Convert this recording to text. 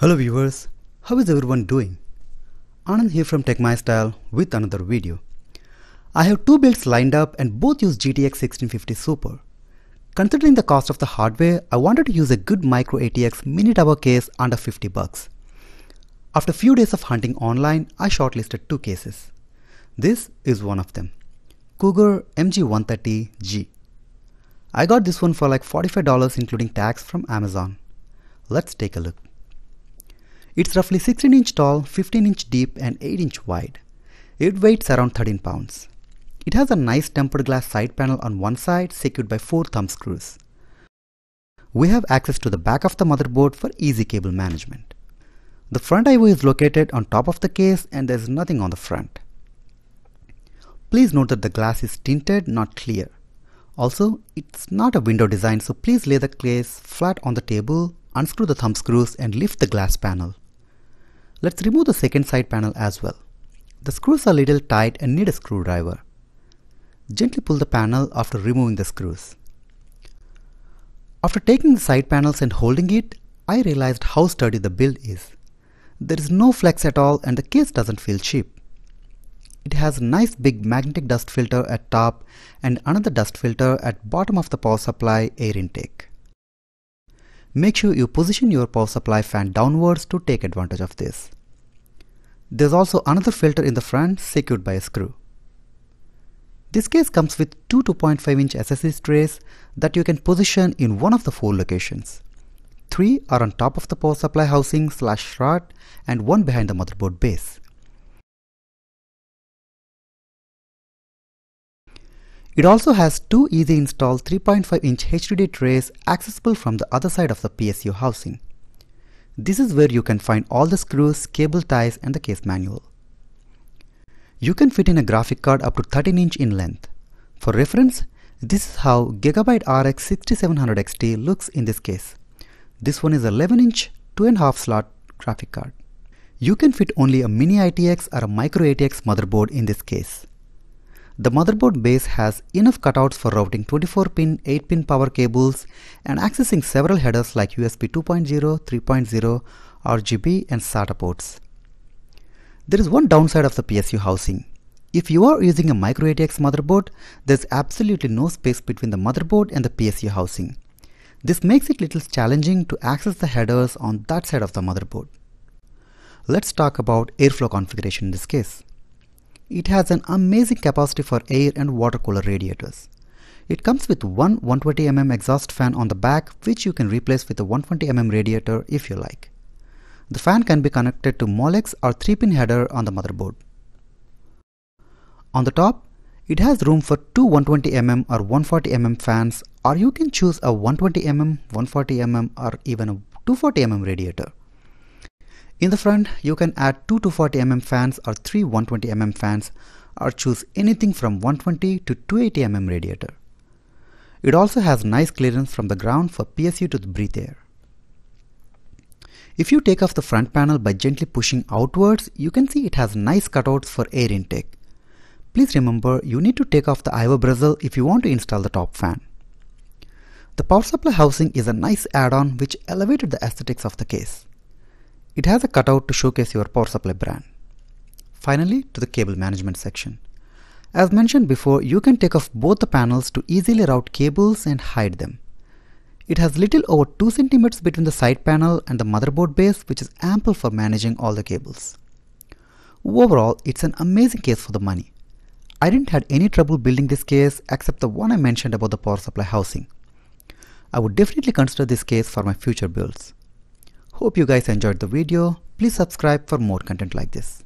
Hello viewers, how is everyone doing? Anand here from Tech My Style with another video. I have two builds lined up and both use GTX 1650 Super. Considering the cost of the hardware, I wanted to use a good micro ATX mini tower case under $50. After a few days of hunting online, I shortlisted two cases. This is one of them, Cougar MG 130G. I got this one for like $45 including tax from Amazon. Let's take a look. It's roughly 16-inch tall, 15-inch deep and 8-inch wide. It weighs around 13 pounds. It has a nice tempered glass side panel on one side secured by 4 thumb screws. We have access to the back of the motherboard for easy cable management. The front I/O is located on top of the case and there is nothing on the front. Please note that the glass is tinted, not clear. Also, it's not a window design, so please lay the case flat on the table, unscrew the thumb screws and lift the glass panel. Let's remove the second side panel as well. The screws are a little tight and need a screwdriver. Gently pull the panel after removing the screws. After taking the side panels and holding it, I realized how sturdy the build is. There is no flex at all and the case doesn't feel cheap. It has a nice big magnetic dust filter at top and another dust filter at bottom of the power supply air intake. Make sure you position your power supply fan downwards to take advantage of this. There's also another filter in the front secured by a screw. This case comes with two 2.5-inch SSD trays that you can position in one of the 4 locations. 3 are on top of the power supply housing / rod and 1 behind the motherboard base. It also has 2 easy install 3.5-inch HDD trays accessible from the other side of the PSU housing. This is where you can find all the screws, cable ties and the case manual. You can fit in a graphic card up to 13-inch in length. For reference, this is how Gigabyte RX 6700 XT looks in this case. This one is 11-inch 2.5 slot graphic card. You can fit only a mini ITX or a micro ATX motherboard in this case. The motherboard base has enough cutouts for routing 24-pin, 8-pin power cables and accessing several headers like USB 2.0, 3.0, RGB and SATA ports. There is one downside of the PSU housing. If you are using a micro ATX motherboard, there is absolutely no space between the motherboard and the PSU housing. This makes it little challenging to access the headers on that side of the motherboard. Let's talk about airflow configuration in this case. It has an amazing capacity for air and water cooler radiators. It comes with one 120mm exhaust fan on the back, which you can replace with a 120mm radiator if you like. The fan can be connected to Molex or 3-pin header on the motherboard. On the top, it has room for 2 120mm or 140mm fans, or you can choose a 120mm, 140mm or even a 240mm radiator. In the front, you can add 2 240mm fans or 3 120mm fans or choose anything from 120 to 280mm radiator. It also has nice clearance from the ground for PSU to breathe air. If you take off the front panel by gently pushing outwards, you can see it has nice cutouts for air intake. Please remember, you need to take off the I/O bezel if you want to install the top fan. The power supply housing is a nice add-on which elevated the aesthetics of the case. It has a cutout to showcase your power supply brand. Finally, to the cable management section. As mentioned before, you can take off both the panels to easily route cables and hide them. It has little over 2 cm between the side panel and the motherboard base, which is ample for managing all the cables. Overall, it's an amazing case for the money. I didn't have any trouble building this case except the one I mentioned about the power supply housing. I would definitely consider this case for my future builds. Hope you guys enjoyed the video. Please subscribe for more content like this.